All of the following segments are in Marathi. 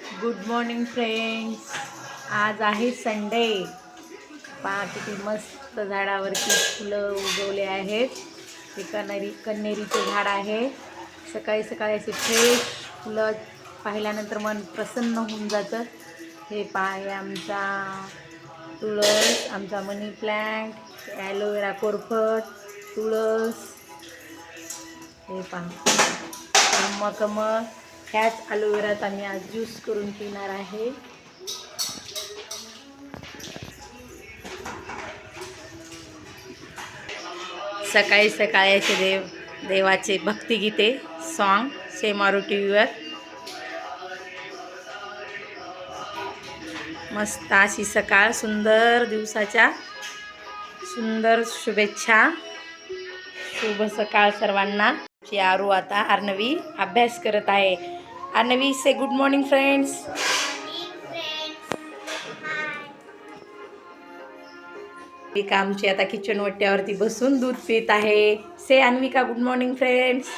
Good morning friends. आज आहे संडे. पहा किती मस्त झाडावरती फुलं उगवले आहेत. ते कन्हेरीचे झाड आहे. सकाळी सकाळी असे फ्रेश फुलं पाहिल्यानंतर मन प्रसन्न होऊन जातं. हे पहा, हे आमचा तुळस, आमचा मनी प्लॅन्ट, ॲलोवेरा कोरफड, तुळस. हे पहा कमळ. ह्याच ॲलोवेराचा मी आज ज्यूस करून पिणार आहे. सकाळी सकाळी असे देवाचे भक्तिगीते सॉन्ग सेमारू टी व्हीवर. मस्त अशी सकाळ, सुंदर दिवसाच्या सुंदर शुभेच्छा. शुभ सकाळ सर्वांना. आरू आता अर्णवी अभ्यास करत आहे. अर्णवी से गुड मॉर्निंग फ्रेंड्स. अन्विका आमची आता किचन ओट्यावरती बसून दूध पित आहे. से अन्विका गुड मॉर्निंग फ्रेंड्स.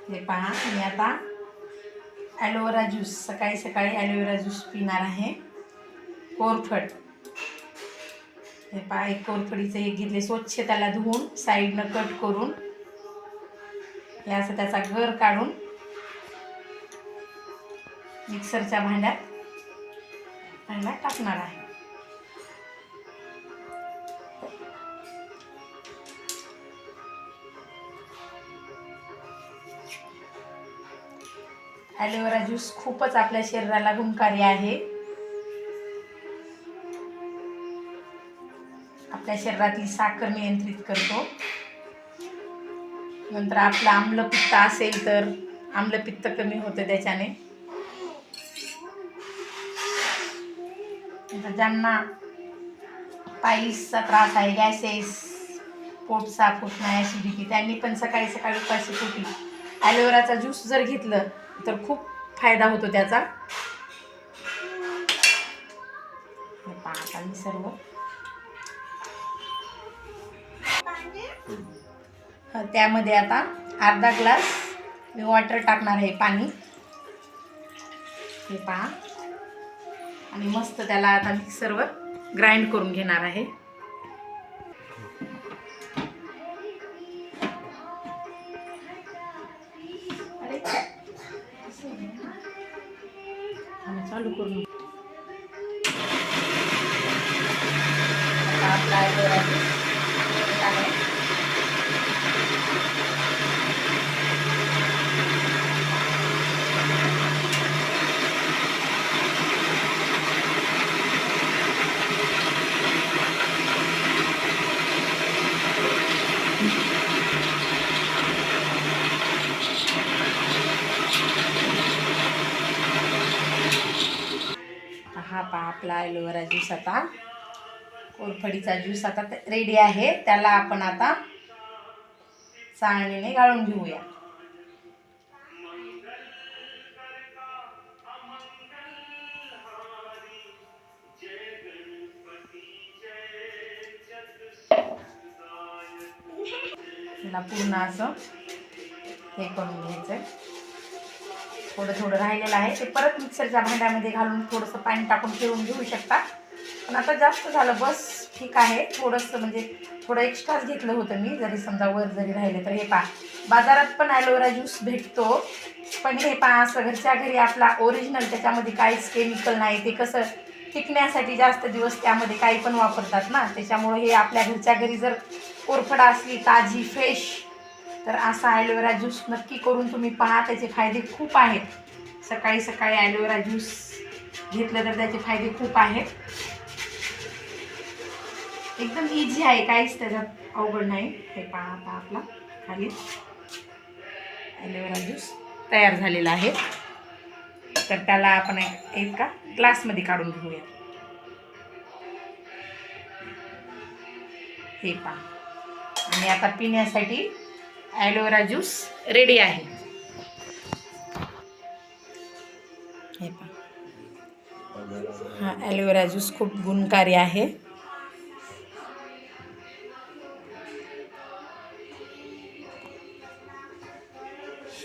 हे पहा, मी आता ॲलोवेरा ज्यूस, सकाळी सकाळी ॲलोवेरा ज्यूस पिणार आहे. कोरफड. हे पहा, एक कोरफडीचं एक घेतले, स्वच्छ त्याला धुवून साईडनं कट करून हे असं त्याचा गर काढून मिक्सरच्या भांड्यात टाकणार आहे. ॲलोवेरा ज्यूस खूपच आपल्या शरीराला गुणकारी आहे. आपल्या शरीरातील साखर नियंत्रित करतो. नंतर आपलं आम्लपित्त असेल तर आम्लपित्त कमी होतं त्याच्याने. ज्यांना पाईल्सचा त्रास आहे, गॅसेस, पोट साफ होत नाही, ॲसिडिटी, त्यांनी पण सकाळी सकाळी उपाशी पोटी ॲलोवेराचा ज्यूस जर घेतलं तर खूप फायदा होतो त्याचा. हे पहा, मी सर्व त्यामध्ये आता अर्धा ग्लास मी वॉटर टाकणार आहे, पाणी. हे पहा, आणि मस्त त्याला आता मिक्सरवर ग्राइंड करून घेणार आहे. चालू करून हा पहा, आपला ॲलोवेरा ज्यूस आता, कोरफडीचा ज्यूस आता रेडी आहे. त्याला आपण आता चाळणीने गाळून घेऊया. त्याला पूर्ण असं हे करून घ्यायचं. थोडं थोडं राहिलेलं आहे ते परत मिक्सरच्या भांड्यामध्ये घालून थोडंसं पाणी टाकून फिरवून घेऊ शकता. पण आता जास्त झालं, बस ठीक आहे. थोडंसं म्हणजे थोडं एक्स्ट्राच घेतलं होतं मी, जरी समजा वर जरी राहिलं तर. हे पहा, बाजारात पण ॲलोवेरा ज्यूस भेटतो, पण हे पहा असं घरच्या घरी आपला ओरिजिनल, त्याच्यामध्ये काहीच केमिकल नाही. ते कसं टिकण्यासाठी जास्त दिवस त्यामध्ये काही पण वापरतात ना, त्याच्यामुळे हे आपल्या घरच्या घरी जर कोरफड असली ताजी फ्रेश तर असा ॲलोवेरा ज्यूस नक्की करून तुम्ही पहा. त्याचे फायदे खूप आहेत. सकाळी सकाळी ॲलोवेरा ज्यूस घेतलं तर त्याचे फायदे खूप आहेत. एकदम इझी आहे, काहीच त्याच्यात अवघड नाही. हे पहा, आता आपला खाली ॲलोवेरा ज्यूस तयार झालेला आहे. तर त्याला आपण एका ग्लासमध्ये काढून घेऊया. हे पहा, आणि आता पिण्यासाठी ॲलोवेरा ज्यूस रेडी आहे. हे पहा, हा ॲलोवेरा ज्यूस खूप गुणकारी आहे.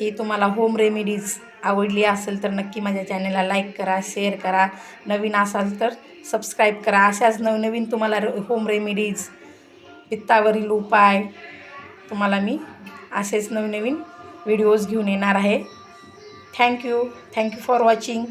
ही तुम्हाला होम रेमेडीज आवडली असेल तर नक्की माझ्या चॅनलला लाईक करा, शेअर करा. नवीन असाल तर सबस्क्राईब करा. अशाच नवनवीन तुम्हाला होम रेमेडीज, पित्तावरील उपाय तुम्हाला मी असेच नवनवीन व्हिडिओज घेऊन येणार आहे. Thank you for watching.